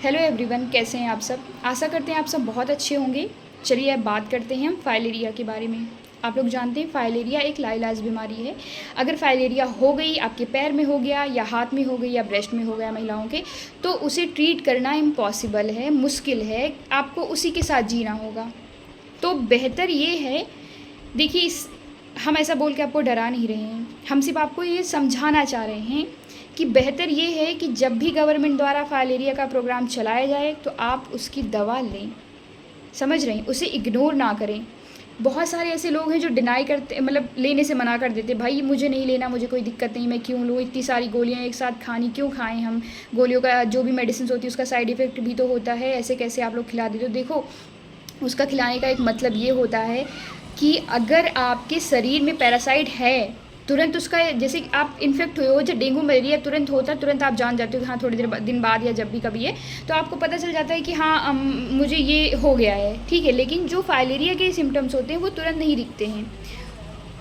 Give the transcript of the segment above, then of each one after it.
Hello everyone, कैसे हैं आप सब। आशा करते हैं आप सब बहुत अच्छे होंगे। चलिए अब बात करते हैं हम फाइलेरिया के बारे में। आप लोग जानते हैं फाइलेरिया एक लाइलाज बीमारी है। अगर फाइलेरिया हो गई, आपके पैर में हो गया या हाथ में हो गई या ब्रेस्ट में हो गया महिलाओं के, तो उसे ट्रीट करना इम्पॉसिबल है, मुश्किल है। आपको उसी के साथ जीना होगा। तो बेहतर ये है, देखिए हम ऐसा बोल के आपको डरा नहीं रहे हैं, हम सिर्फ आपको ये समझाना चाह रहे हैं कि बेहतर ये है कि जब भी गवर्नमेंट द्वारा फाइलेरिया का प्रोग्राम चलाया जाए तो आप उसकी दवा लें। समझ रहे हैं, उसे इग्नोर ना करें। बहुत सारे ऐसे लोग हैं जो डिनाई करते, मतलब लेने से मना कर देते, भाई मुझे नहीं लेना, मुझे कोई दिक्कत नहीं, मैं क्यों लूँ, इतनी सारी गोलियाँ एक साथ खानी क्यों खाएं हम। गोलियों का जो भी मेडिसिन होती है उसका साइड इफ़ेक्ट भी तो होता है, ऐसे कैसे आप लोग खिला देते हो। देखो, उसका खिलाने का एक मतलब ये होता है कि अगर आपके शरीर में पैरासाइट है, तुरंत उसका, जैसे आप इन्फेक्ट हुए हो, जब डेंगू मलेरिया तुरंत होता है, तुरंत आप जान जाते हो कि हाँ थोड़ी देर दिन बाद या जब भी कभी है तो आपको पता चल जाता है कि हाँ मुझे ये हो गया है, ठीक है। लेकिन जो फाइलेरिया के सिम्टम्स होते हैं वो तुरंत नहीं दिखते हैं,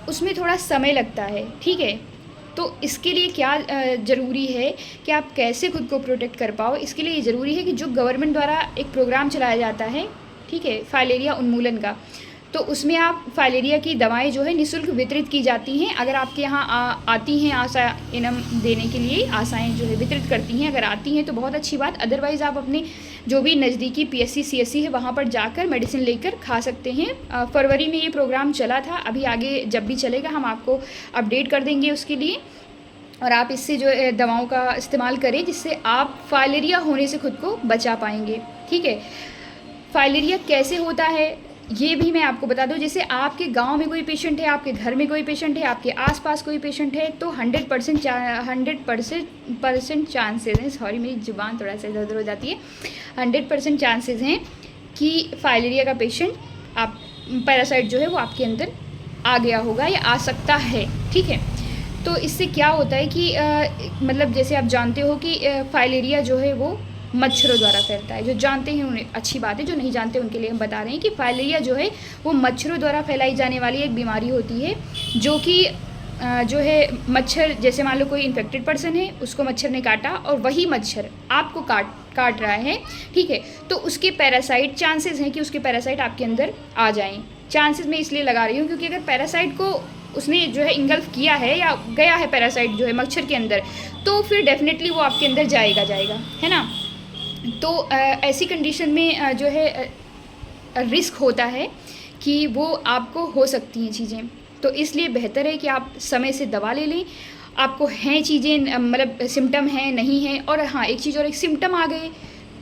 उसमें थोड़ा समय लगता है, ठीक है। तो इसके लिए क्या ज़रूरी है कि आप कैसे खुद को प्रोटेक्ट कर पाओ। इसके लिए ये ज़रूरी है कि जो गवर्नमेंट द्वारा एक प्रोग्राम चलाया जाता है, ठीक है, फाइलेरिया उन्मूलन का, तो उसमें आप फाइलेरिया की दवाएं जो है निःशुल्क वितरित की जाती हैं। अगर आपके यहाँ आती हैं आशा इनम देने के लिए, आशाएं जो है वितरित करती हैं, अगर आती हैं तो बहुत अच्छी बात। अदरवाइज़ आप अपने जो भी नज़दीकी PSC CSC है वहाँ पर जाकर मेडिसिन लेकर खा सकते हैं। फरवरी में ये प्रोग्राम चला था, अभी आगे जब भी चलेगा हम आपको अपडेट कर देंगे उसके लिए। और आप इससे जो दवाओं का इस्तेमाल करें जिससे आप फाइलेरिया होने से खुद को बचा पाएंगे, ठीक है। फाइलेरिया कैसे होता है ये भी मैं आपको बता दूं। जैसे आपके गांव में कोई पेशेंट है, आपके घर में कोई पेशेंट है, आपके आसपास कोई पेशेंट है, तो 100% चांसेस हैं, सॉरी मेरी ज़ुबान थोड़ा सा इधर उधर हो जाती है, 100% चांसेस हैं कि फाइलेरिया का पेशेंट, आप पैरासाइट जो है वो आपके अंदर आ गया होगा या आ सकता है, ठीक है। तो इससे क्या होता है कि मतलब जैसे आप जानते हो कि फाइलेरिया जो है वो मच्छरों द्वारा फैलता है। जो जानते हैं उन्हें अच्छी बात है, जो नहीं जानते उनके लिए हम बता रहे हैं कि फाइलेरिया जो है वो मच्छरों द्वारा फैलाई जाने वाली एक बीमारी होती है, जो कि जो है मच्छर, जैसे मान लो कोई इन्फेक्टेड पर्सन है, उसको मच्छर ने काटा और वही मच्छर आपको काट रहा है, ठीक है, तो उसके पैरासाइट, चांसेस हैं कि उसके पैरासाइट आपके अंदर आ जाएं। चांसेस मैं इसलिए लगा रही हूँ क्योंकि अगर पैरासाइट को उसने जो है इंगल्फ किया है या गया है पैरासाइट जो है मच्छर के अंदर, तो फिर डेफिनेटली वो आपके अंदर जाएगा, है ना। तो ऐसी कंडीशन में जो है रिस्क होता है कि वो आपको हो सकती हैं चीज़ें। तो इसलिए बेहतर है कि आप समय से दवा ले लें। आपको हैं चीज़ें, मतलब सिम्टम हैं नहीं हैं, और हाँ एक चीज़ और, एक सिम्टम आ गए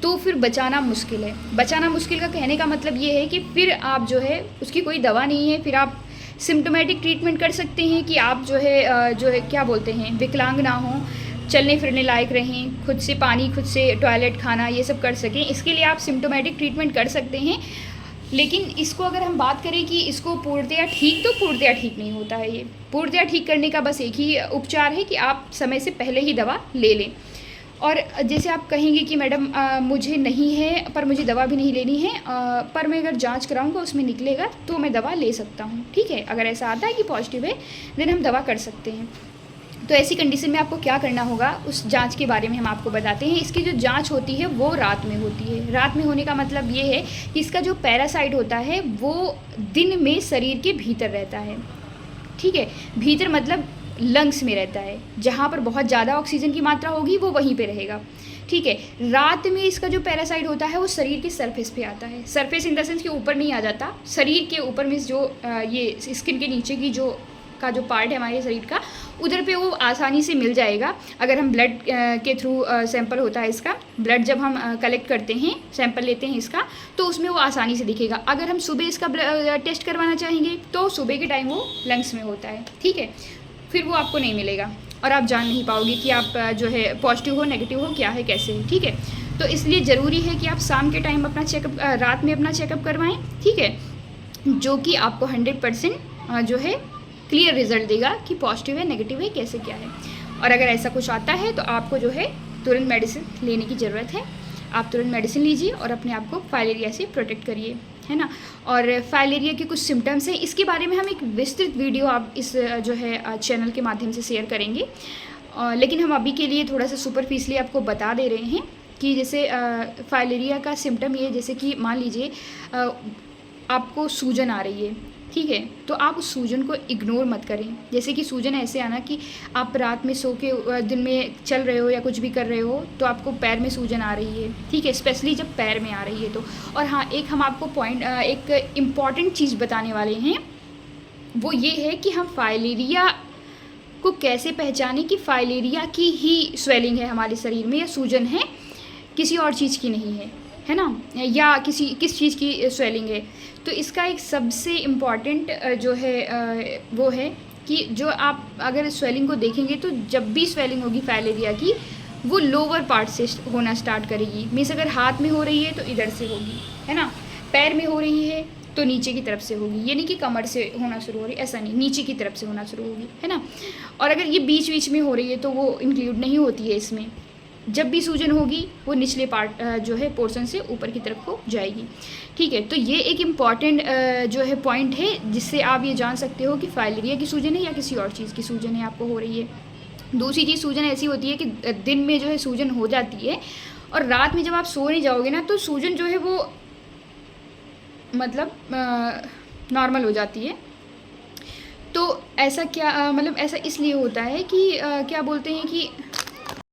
तो फिर बचाना मुश्किल है। बचाना मुश्किल का कहने का मतलब ये है कि फिर आप जो है उसकी कोई दवा नहीं है, फिर आप सिम्टोमेटिक ट्रीटमेंट कर सकते हैं कि आप जो है क्या बोलते हैं, विकलांग ना हों, चलने फिरने लायक रहें, खुद से पानी, खुद से टॉयलेट, खाना ये सब कर सकें। इसके लिए आप सिम्टोमेटिक ट्रीटमेंट कर सकते हैं। लेकिन इसको अगर हम बात करें कि इसको पूर्णतया ठीक, तो पूर्णतया ठीक नहीं होता है। ये पूर्णतया ठीक करने का बस एक ही उपचार है कि आप समय से पहले ही दवा ले लें। और जैसे आप कहेंगे कि मैडम मुझे नहीं है पर मुझे दवा भी नहीं लेनी है, पर मैं अगर जांच कराऊंगा उसमें निकलेगा तो मैं दवा ले सकता हूँ, ठीक है। अगर ऐसा आता है कि पॉजिटिव है देन हम दवा कर सकते हैं। तो ऐसी कंडीशन में आपको क्या करना होगा, उस जांच के बारे में हम आपको बताते हैं। इसकी जो जांच होती है वो रात में होती है। रात में होने का मतलब ये है कि इसका जो पैरासाइट होता है वो दिन में शरीर के भीतर रहता है, ठीक है। भीतर मतलब लंग्स में रहता है, जहाँ पर बहुत ज़्यादा ऑक्सीजन की मात्रा होगी वो वहीं पे रहेगा, ठीक है। रात में इसका जो पैरासाइट होता है वो शरीर के सरफेस पे आता है। सरफेस इन द सेंस के ऊपर नहीं आ जाता, शरीर के ऊपर में जो ये स्किन के नीचे की जो पार्ट है हमारे शरीर का, उधर पे वो आसानी से मिल जाएगा। अगर हम ब्लड के थ्रू सैंपल होता है इसका, ब्लड जब हम कलेक्ट करते हैं, सैंपल लेते हैं इसका, तो उसमें वो आसानी से दिखेगा। अगर हम सुबह इसका टेस्ट करवाना चाहेंगे तो सुबह के टाइम वो लंग्स में होता है, ठीक है, फिर वो आपको नहीं मिलेगा और आप जान नहीं पाओगे कि आप जो है पॉजिटिव हो, नेगेटिव हो, क्या है, कैसे है, ठीक है। तो इसलिए ज़रूरी है कि आप शाम के टाइम अपना चेकअप, रात में अपना चेकअप करवाएँ, ठीक है, जो कि आपको 100% जो है क्लियर रिजल्ट देगा कि पॉजिटिव है, नेगेटिव है, कैसे क्या है। और अगर ऐसा कुछ आता है तो आपको जो है तुरंत मेडिसिन लेने की ज़रूरत है। आप तुरंत मेडिसिन लीजिए और अपने आप को फाइलेरिया से प्रोटेक्ट करिए, है ना। और फाइलेरिया के कुछ सिम्टम्स हैं, इसके बारे में हम एक विस्तृत वीडियो आप इस जो है चैनल के माध्यम से शेयर करेंगे, लेकिन हम अभी के लिए थोड़ा सा सुपरफिशियली आपको बता दे रहे हैं कि जैसे फाइलेरिया का सिम्टम ये, जैसे कि मान लीजिए आपको सूजन आ रही है, ठीक है, तो आप उस सूजन को इग्नोर मत करें। जैसे कि सूजन ऐसे आना कि आप रात में सो के दिन में चल रहे हो या कुछ भी कर रहे हो तो आपको पैर में सूजन आ रही है, ठीक है, स्पेशली जब पैर में आ रही है तो। और हाँ, एक हम आपको एक इम्पॉर्टेंट चीज़ बताने वाले हैं, वो ये है कि हम फाइलेरिया को कैसे पहचानें कि फाइलेरिया की ही स्वेलिंग है हमारे शरीर में या सूजन है, किसी और चीज़ की नहीं है ना, या किस चीज़ की स्वेलिंग है। तो इसका एक सबसे इम्पॉर्टेंट जो है वो है कि जो आप अगर स्वेलिंग को देखेंगे तो जब भी स्वेलिंग होगी फाइलेरिया की, वो लोअर पार्ट से होना स्टार्ट करेगी। मीन्स अगर हाथ में हो रही है तो इधर से होगी, है ना, पैर में हो रही है तो नीचे की तरफ से होगी, ये नहीं कि कमर से होना शुरू हो रही, ऐसा नहीं, नीचे की तरफ से होना शुरू होगी, है ना। और अगर ये बीच में हो रही है तो वो इंक्लूड नहीं होती है इसमें। जब भी सूजन होगी वो निचले पार्ट जो है पोर्शन से ऊपर की तरफ को जाएगी, ठीक है। तो ये एक इम्पॉर्टेंट जो है पॉइंट है जिससे आप ये जान सकते हो कि फाइलेरिया की सूजन है या किसी और चीज़ की सूजन है आपको हो रही है। दूसरी चीज़, सूजन ऐसी होती है कि दिन में जो है सूजन हो जाती है और रात में जब आप सोने जाओगे ना तो सूजन जो है वो मतलब नॉर्मल हो जाती है। तो ऐसा क्या मतलब ऐसा इसलिए होता है कि क्या बोलते हैं कि